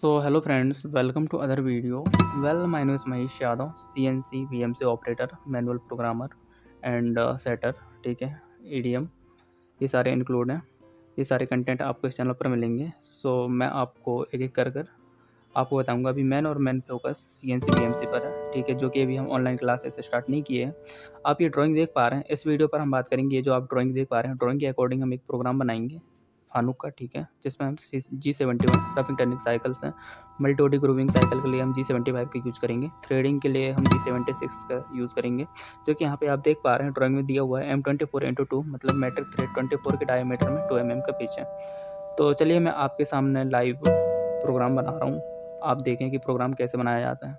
So hello friends, welcome to other video. Well, my name is Mahesh Yadav, CNC VMC operator, manual programmer and setter. ठीक है, EDM ये सारे include हैं। ये सारे content आपको इस चैनल पर मिलेंगे। सो मैं आपको एक एक कर आपको बताऊंगा। अभी मेन फोकस CNC VMC पर है, ठीक है, जो कि अभी हम ऑनलाइन क्लासेस स्टार्ट नहीं किए हैं। आप ये ड्राइंग देख पा रहे हैं, इस वीडियो पर हम बात करेंगे। ये जो आप ड्राइंग देख पा रहे हैं, ड्राइंग के अकॉर्डिंग हम एक प्रोग्राम बनाएंगे फानुक का, ठीक है, जिसमें हम G71 रफिंग टर्निंग साइकिल्स हैं। मल्टी ग्रूविंग साइकिल के लिए हम G75 का यूज़ करेंगे। थ्रेडिंग के लिए हम G76 का यूज़ करेंगे, जो कि यहाँ पे आप देख पा रहे हैं ड्राइंग में दिया हुआ है M24x2, मतलब मेट्रिक थ्रेड 24 के डायमीटर में 2 mm का पिच है। तो चलिए मैं आपके सामने लाइव प्रोग्राम बना रहा हूँ, आप देखें कि प्रोग्राम कैसे बनाया जाता है।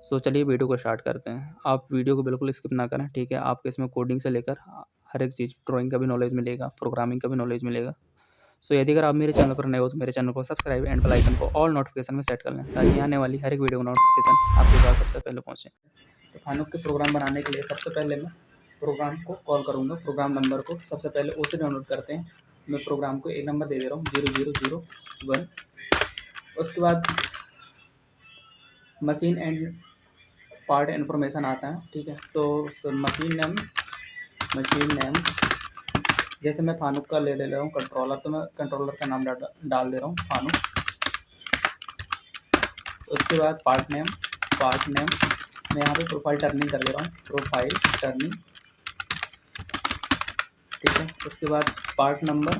सो चलिए वीडियो को स्टार्ट करते हैं। आप वीडियो को बिल्कुल स्किप ना करें, ठीक है। आपको इसमें कोडिंग से लेकर हर एक चीज़, ड्राइंग का भी नॉलेज मिलेगा, प्रोग्रामिंग का भी नॉलेज मिलेगा। सो यदि अगर आप मेरे चैनल पर नए हो तो मेरे चैनल को सब्सक्राइब एंड बेल आइकन को ऑल नोटिफिकेशन में सेट कर लें, ताकि आने वाली हर एक वीडियो का नोटिफिकेशन आपके पास सबसे पहले पहुँचे। तो फानुक के प्रोग्राम बनाने के लिए सबसे पहले मैं प्रोग्राम को कॉल करूँगा। प्रोग्राम नंबर को सबसे पहले उसे डाउनलोड करते हैं। मैं प्रोग्राम को एक नंबर दे दे रहा हूँ, 0001। उसके बाद मशीन एंड पार्ट इन्फॉर्मेशन आता है, ठीक है। तो मशीन नेम जैसे मैं फानुक का ले रहा हूँ कंट्रोलर, तो मैं कंट्रोलर का नाम डाल दे रहा हूँ फानुक। उसके बाद पार्ट नेम मैं यहाँ पे प्रोफाइल टर्निंग कर दे रहा हूँ, प्रोफाइल टर्निंग, ठीक है। उसके बाद पार्ट नंबर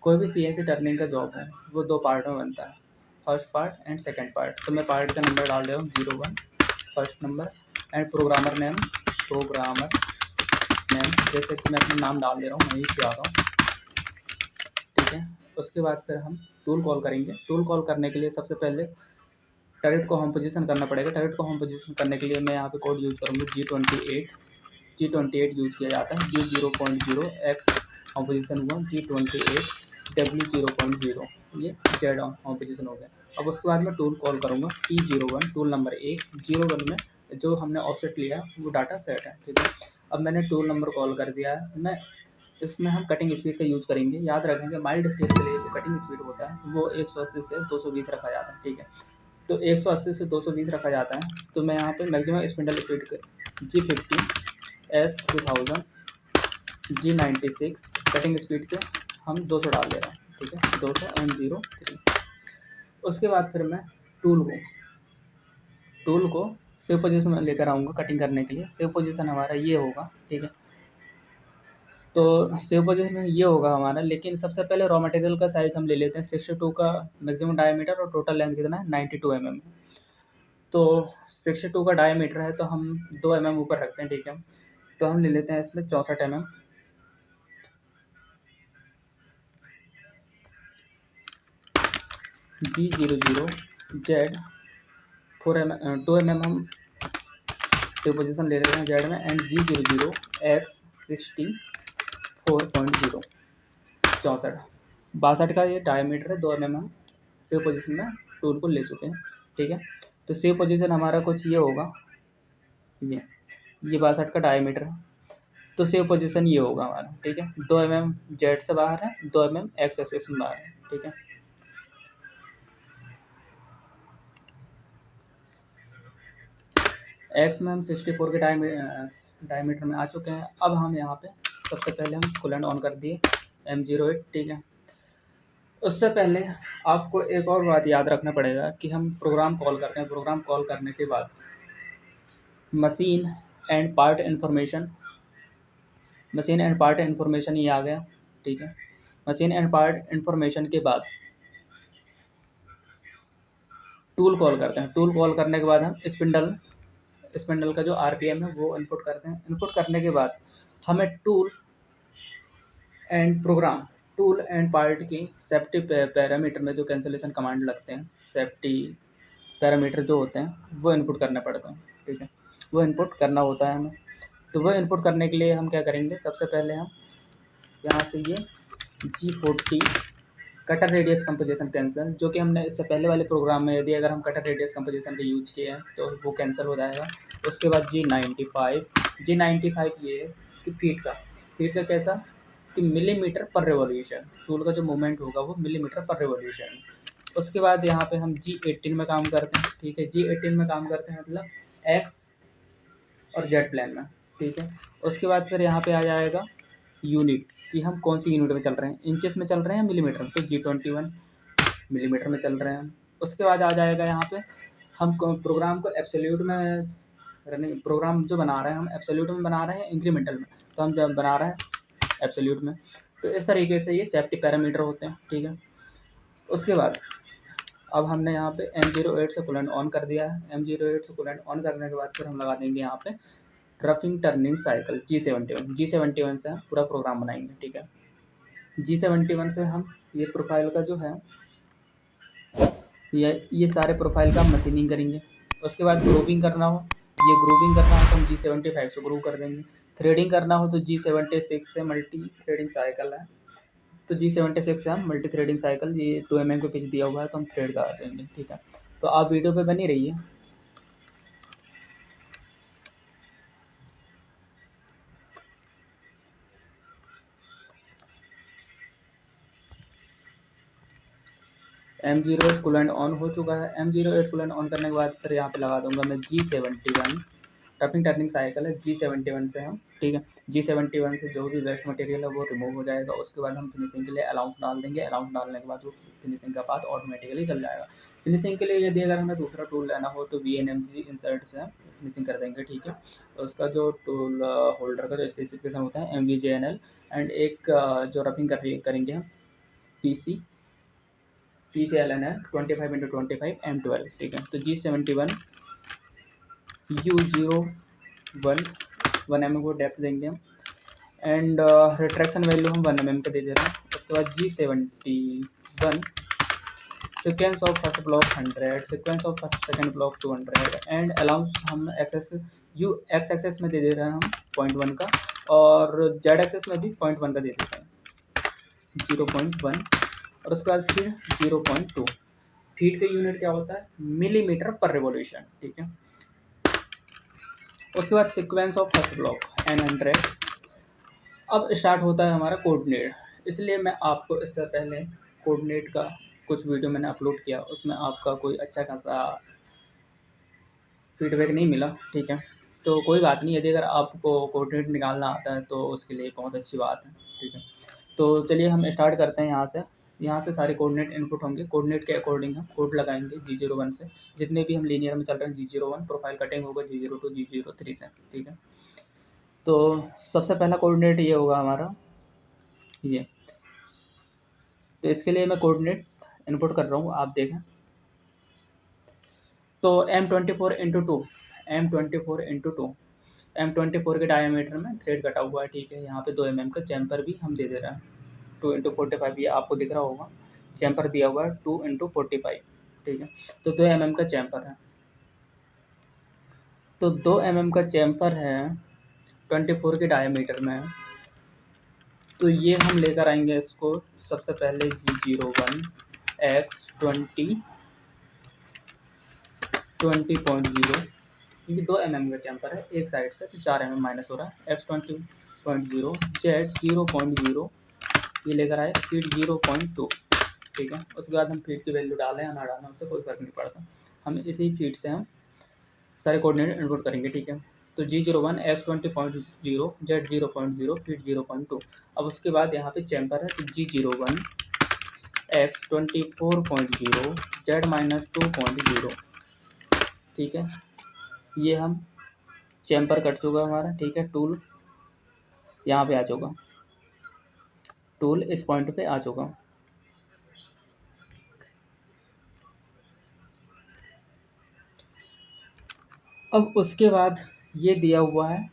कोई भी CNC टर्निंग का जॉब है वो 2 पार्ट में बनता है, first part and second part. तो मैं पार्ट का नंबर डाल दे रहा हूँ 01 first number, and programmer name जैसे कि मैं अपना नाम डाल दे रहा हूँ महेश यादव, ठीक है। उसके बाद फिर हम टूल कॉल करेंगे। टूल कॉल करने के लिए सबसे पहले टरेट को होम पोजीशन करना पड़ेगा। टरेट को होम पोजीशन करने के लिए मैं यहाँ पे कोड यूज़ करूँगी G28 यूज़ किया जाता है। U0.0 X होम पोजीशन हुआ, G28 W0.0 ये Z होम पोजीशन हो गया। अब उसके बाद मैं टूल कॉल करूँगा T01, टूल नंबर 1, 01 में जो हमने ऑफसेट लिया है वो डाटा सेट है, ठीक है। अब मैंने टूल नंबर कॉल कर दिया है। इसमें हम कटिंग स्पीड का यूज़ करेंगे। याद रखेंगे माइल्ड स्पीड के लिए जो कटिंग स्पीड होता है वो 180 से 220 रखा जाता है, ठीक है। तो 180 से 220 रखा जाता है। तो मैं यहाँ पे maximum spindle speed G50 S3000 G96 cutting speed के हम 200 डाल दे रहे हैं, ठीक है, 200 M03। उसके बाद फिर मैं टूल को सेव पोजीशन में लेकर आऊँगा कटिंग करने के लिए। सेव पोजीशन हमारा ये होगा, ठीक है। तो सेव पोजीशन में ये होगा हमारा, लेकिन सबसे पहले रॉ मटेरियल का साइज़ हम ले लेते हैं 62 का मैक्सिमम डायमीटर, और टोटल लेंथ कितना है 92 mm। तो 62 का डायमीटर है तो हम 2 mm ऊपर रखते हैं, ठीक है। तो हम ले लेते हैं इसमें 64 mm। G00Z 2 mm हम सेव पोजीशन ले लेते हैं Z में, एंड G00 X 64.0 62 का ये डायमीटर है, 2 mm हम सेव पोजीशन में टूल को ले चुके हैं, ठीक है। तो सेव पोजीशन हमारा कुछ ये होगा, ये 62 का डायमीटर है, तो सेव पोजीशन ये होगा हमारा, ठीक है। 2 mm Z से बाहर है, 2 mm X एक्सिस में बाहर है, ठीक है। X में हम 64 के डायमीटर में आ चुके हैं। अब हम यहाँ पे सबसे पहले हम कूलेंट ऑन कर दिए M08, ठीक है। उससे पहले आपको एक और बात याद रखना पड़ेगा कि हम प्रोग्राम कॉल करते हैं। प्रोग्राम कॉल करने के बाद मशीन एंड पार्ट इन्फॉर्मेशन ये आ गया, ठीक है। मशीन एंड पार्ट इन्फॉर्मेशन के बाद टूल कॉल करते हैं। टूल कॉल करने के बाद हम स्पिंडल का जो RPM है वो इनपुट करते हैं। इनपुट करने के बाद हमें टूल एंड पार्ट की सेफ्टी पैरामीटर में जो कैंसिलेशन कमांड लगते हैं, सेफ्टी पैरामीटर जो होते हैं वो इनपुट करने पड़ते हैं, ठीक है। वो इनपुट करना होता है हमें। तो वो इनपुट करने के लिए हम क्या करेंगे, सबसे पहले हम यहाँ से ये G40 cutter radius composition cancel, जो कि हमने इससे पहले वाले प्रोग्राम में यदि अगर हम कटर रेडियस कंपोजिशन का यूज किए हैं तो वो कैंसिल हो जाएगा। उसके बाद G95 ये है कि फीट का कैसा कि मिलीमीटर पर रिवॉल्यूशन, टूल का जो मूवमेंट होगा वो मिलीमीटर पर रिवॉल्यूशन। उसके बाद यहाँ पे हम G18 में काम करते हैं, ठीक है। G18 में काम करते हैं मतलब एक्स और जेड प्लेन में, ठीक है। उसके बाद फिर यहाँ पे आ जाएगा यूनिट, कि हम कौन सी यूनिट में चल रहे हैं, इंचेस में चल रहे हैं मिलीमीटर में, तो G21 मिलीमीटर में चल रहे हैं। उसके बाद आ जाएगा यहाँ पे हम प्रोग्राम को एब्सोल्यूट में रनिंग, प्रोग्राम जो बना रहे हैं हम एब्सोल्यूट में बना रहे हैं इंक्रीमेंटल में, तो हम जब बना रहे हैं एब्सोल्यूट में। तो इस तरीके से ये सेफ्टी पैरामीटर होते हैं, ठीक है। उसके बाद अब हमने यहाँ पे M08 से कूलेंट ऑन कर दिया है। M08 से कूलेंट ऑन करने के बाद फिर हम लगा देंगे यहाँ पे रफिंग टर्निंग साइकिल G71 से हम पूरा प्रोग्राम बनाएंगे, ठीक है। G71 से हम ये प्रोफाइल का जो है ये सारे प्रोफाइल का मशीनिंग करेंगे। उसके बाद ग्रुपिंग करना हो, ये ग्रुपिंग करना हो तो हम G75 से ग्रुप कर देंगे। थ्रेडिंग करना हो तो G76 से मल्टी थ्रेडिंग साइकिल है, तो G76 से हम मल्टी थ्रेडिंग साइकिल, ये 2 mm का पिच दिया हुआ है तो हम थ्रेड करा देंगे, ठीक है। तो आप वीडियो पे बनी रहिए। M08 कूलेंट ऑन हो चुका है। M08 कूलेंट ऑन करने के बाद फिर यहाँ पे लगा दूंगा मैं G71, टर्निंग टर्निंग साइकिल है G71 से हम, ठीक है। G71 से जो भी वेस्ट मटेरियल है वो रिमूव हो जाएगा। उसके बाद हम फिनिशिंग के लिए अलाउंस डाल देंगे। अलाउंस डालने के बाद वो फिनिशिंग का पाथ ऑटोमेटिकली चल जाएगा। फिनिशिंग के लिए यदि अगर हमें दूसरा टूल लेना हो तो VNMG इंसर्ट से हम फिनिशिंग कर देंगे, ठीक है। उसका जो टूल होल्डर का जो स्पेसिफिकेशन होता है MVJNL, एंड एक जो रफिंग करेंगे हम PCLN है 25x25 M12, ठीक है। तो G71 U01 1 mm को डेप्थ देंगे हम, एंड रिट्रैक्शन वैल्यू हम 1 mm का दे दे रहे हैं। उसके बाद G71 sequence of first block 100, sequence of second block 200, and allowance हम एक्स एक्सेस में दे दे रहे हैं हम 0.1 का, और जेड एक्सेस में भी 0.1 का दे देते हैं 0.1, और उसके बाद फिर 0.2। फीट का यूनिट क्या होता है, मिलीमीटर पर रिवॉल्यूशन, ठीक है। उसके बाद sequence of first block N100। अब स्टार्ट होता है हमारा कोऑर्डिनेट, इसलिए मैं आपको इससे पहले कोऑर्डिनेट का कुछ वीडियो मैंने अपलोड किया, उसमें आपका कोई अच्छा खासा फीडबैक नहीं मिला, ठीक है। तो कोई बात नहीं, यदि अगर आपको कोऑर्डिनेट निकालना आता है तो उसके लिए बहुत अच्छी बात है, ठीक है। तो चलिए हम स्टार्ट करते हैं यहाँ से सारे कोऑर्डिनेट इनपुट होंगे। कोऑर्डिनेट के अकॉर्डिंग हम कोड लगाएंगे G01 से, जितने भी हम लीनियर में चल रहे हैं G01, प्रोफाइल कटिंग होगा G02 G03 से, ठीक है। तो सबसे पहला कोऑर्डिनेट ये होगा हमारा ये, तो इसके लिए मैं कोऑर्डिनेट इनपुट कर रहा हूँ, आप देखें। तो M24x2 M24 के डायमीटर में थ्रेड कटा हुआ है, ठीक है। यहाँ पे 2 mm का चैम्पर भी हम दे दे रहे हैं। 2x45 ये आपको दिख रहा होगा, चैम्पर दिया हुआ है 2x45, ठीक है। तो 2 mm का चैम्पर है, तो 2 mm का चैम्पर है 24 के डायमीटर में। तो ये हम लेकर आएंगे इसको सबसे पहले G01 x 20.0, क्योंकि 2 mm का चैम्पर है एक साइड से, तो 4 mm माइनस हो रहा है। x 20.0 z 0.0 ये लेकर आए, फीट 0.2, ठीक है। उसके बाद हम फीट की वैल्यू डालें या ना डालें उससे कोई फ़र्क नहीं पड़ता, हम इसी फीट से हम सारे कोऑर्डिनेट इनपुट करेंगे, ठीक है। तो G01 x 20.0 z 0.0 फीट 0.2। अब उसके बाद यहाँ पे चैम्पर है, तो G01 x 24.0 z -2.0, ठीक है। ये हम चैम्पर कट चुका हमारा, ठीक है। टूल यहाँ पे आ चुका, टूल इस पॉइंट पे आ चुका। अब उसके बाद ये दिया हुआ है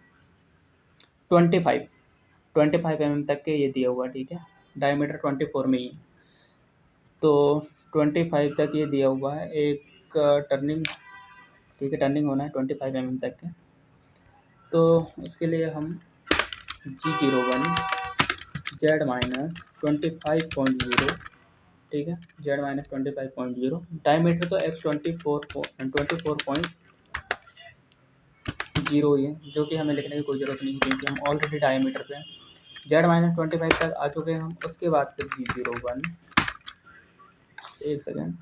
25 mm तक के ये दिया हुआ है, ठीक है। डायमीटर 24 में ही, तो 25 तक ये दिया हुआ है एक टर्निंग, ठीक है। टर्निंग होना है 25 mm तक के, तो उसके लिए हम G01 z -25.0, ठीक है, z -25.0, डायमीटर तो x 24.0 ये, जो कि हमें लिखने की कोई ज़रूरत नहीं क्योंकि हम ऑलरेडी डायमीटर पे Z-25 तक आ चुके हैं हम। उसके बाद फिर G01, एक सेकेंड।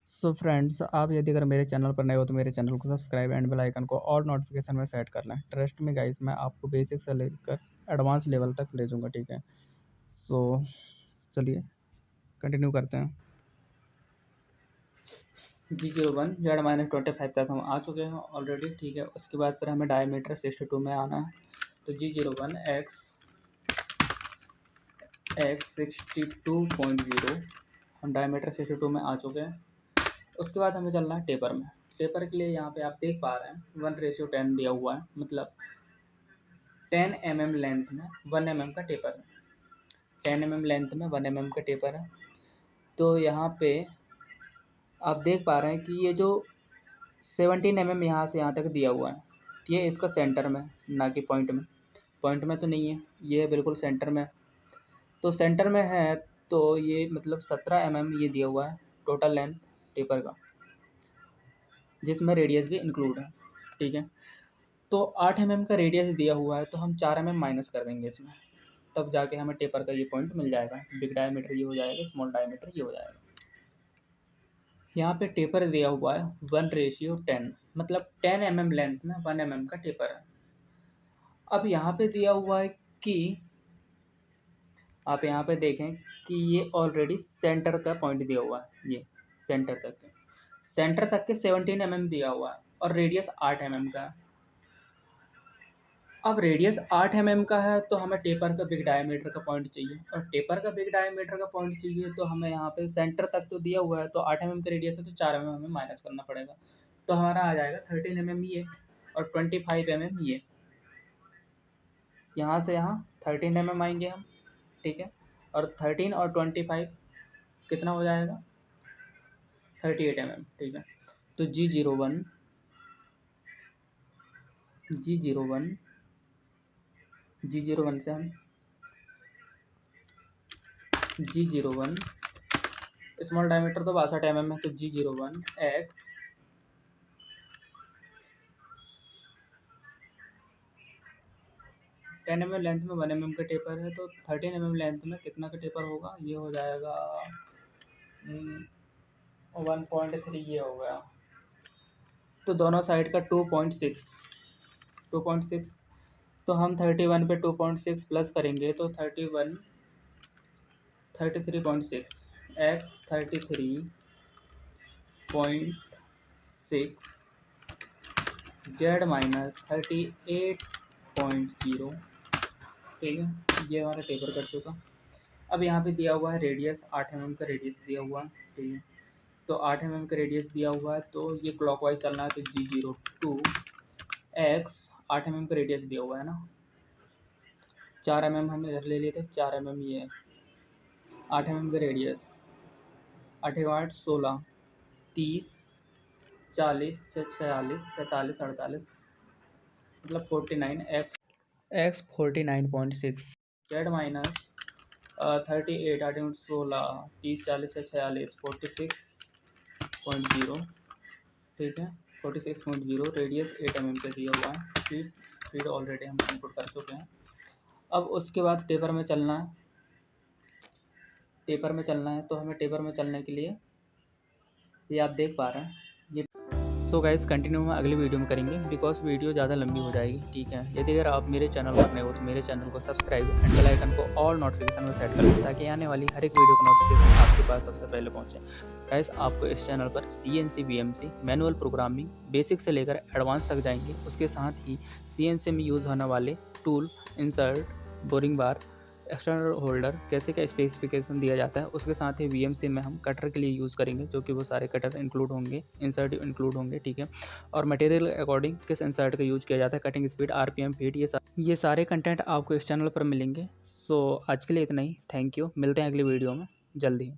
सो फ्रेंड्स, आप यदि अगर मेरे चैनल पर नए हो तो मेरे चैनल को सब्सक्राइब एंड बेल आइकन को ऑल नोटिफिकेशन में सेट कर लें। ट्रस्ट में गाइस, मैं आपको बेसिक से लेकर एडवांस लेवल तक ले जाऊँगा, ठीक है। सो चलिए कंटिन्यू करते हैं। G01 Z-25 तक हम आ चुके हैं ऑलरेडी, ठीक है। उसके बाद फिर हमें डायमीटर 62 में आना है। तो G01 x 62.0 हम डायमीटर 62 में आ चुके हैं। उसके बाद हमें चलना है टेपर में। टेपर के लिए यहाँ पे आप देख पा रहे हैं 1:10 दिया हुआ है, मतलब 10 mm लेंथ में 1 mm का टेपर है। 10 mm लेंथ में 1 mm का टेपर है। तो यहाँ पे आप देख पा रहे हैं कि ये जो 17 mm यहाँ से यहाँ तक दिया हुआ है, ये इसका सेंटर में, ना कि पॉइंट में। पॉइंट में तो नहीं है, ये बिल्कुल सेंटर में। तो सेंटर में है तो ये मतलब 17 mm ये दिया हुआ है टोटल लेंथ टेपर का, जिसमें रेडियस भी इंक्लूड है, ठीक है। तो 8 mm का रेडियस दिया हुआ है, तो हम 4 mm माइनस कर देंगे इसमें, तब जाके हमें टेपर का ये पॉइंट मिल जाएगा। बिग डायमीटर ये हो जाएगा, स्मॉल डायमीटर ये हो जाएगा। यहाँ पे टेपर दिया हुआ है 1:10, मतलब 10 mm लेंथ में 1 mm का टेपर है। अब यहाँ पे दिया हुआ है कि आप यहाँ पे देखें कि ये ऑलरेडी सेंटर का पॉइंट दिया हुआ है, ये सेंटर तक के 17 mm दिया हुआ है और रेडियस 8 mm का है। अब रेडियस 8 mm का है तो हमें टेपर का बिग डायमीटर का पॉइंट चाहिए, और टेपर का बिग डायमीटर का पॉइंट चाहिए तो हमें यहाँ पे सेंटर तक तो दिया हुआ है, तो 8 mm का रेडियस है तो 4 mm हमें माइनस करना पड़ेगा। तो हमारा आ जाएगा 13 mm ये और 25 mm ये। यहाँ से यहाँ 13 mm आएंगे हम, ठीक है। और 13 और 25 कितना हो जाएगा, 38 mm, ठीक है। तो G01 से हम G01 स्मॉल डायमीटर तो 62 mm है, तो G01 x 10 mm लेंथ में 1 mm का टेपर है, तो 13 mm लेंथ में कितना का टेपर होगा, ये हो जाएगा 1.3 ये हो गया। तो दोनों साइड का 2.6, तो हम 31 पे 2.6 प्लस करेंगे तो 33.6 x 33.6 Z-38.0, ठीक है। ये हमारा टेपर कर चुका। अब यहाँ पे दिया हुआ है रेडियस 8 mm का रेडियस दिया हुआ है, ठीक है। तो 8 mm का रेडियस दिया हुआ है तो ये क्लॉकवाइज चलना है, तो G02 x 8 mm का रेडियस दिया हुआ है ना, 4 mm हम इधर ले लिए थे, 4 mm ये 8 mm का रेडियस 8 8 16 30 40 46 47 48 मतलब 49 x 49.6 Z माइनस 38 8 16 30 40 46 46.0, ठीक है। 46.0 रेडियस 8 mm पे दिया हुआ है। फीड ऑलरेडी हम इनपुट कर चुके हैं। अब उसके बाद टेपर में चलना है। तो हमें टेपर में चलने के लिए ये आप देख पा रहे हैं ये। सो गाइस, कंटिन्यू हम अगली वीडियो में करेंगे, बिकॉज वीडियो ज़्यादा लंबी हो जाएगी, ठीक है। यदि अगर आप मेरे चैनल पर नए हो तो मेरे चैनल को सब्सक्राइब एंड बेल आइकन को ऑल नोटिफिकेशन में सेट कर लें, ताकि आने वाली हर एक वीडियो का नोटिफिकेशन आपके पास सबसे पहले पहुँचे। गाइस, आपको इस चैनल पर CNC VMC manual programming basic से लेकर एडवांस तक जाएंगे। उसके साथ ही CNC में यूज़ होने वाले टूल, इंसर्ट, बोरिंग बार, एक्सटर्नल होल्डर कैसे क्या स्पेसिफिकेशन दिया जाता है। उसके साथ ही VMC में हम कटर के लिए यूज़ करेंगे, जो कि वो सारे कटर इंक्लूड होंगे, इंसर्ट इंक्लूड होंगे, ठीक है। और मटेरियल अकॉर्डिंग किस इंसर्ट का यूज़ किया जाता है, कटिंग स्पीड, RPM, फीट, ये सारे कंटेंट आपको इस चैनल पर मिलेंगे। सो आज के लिए इतना ही। Thank you. मिलते हैं अगली वीडियो में जल्दी।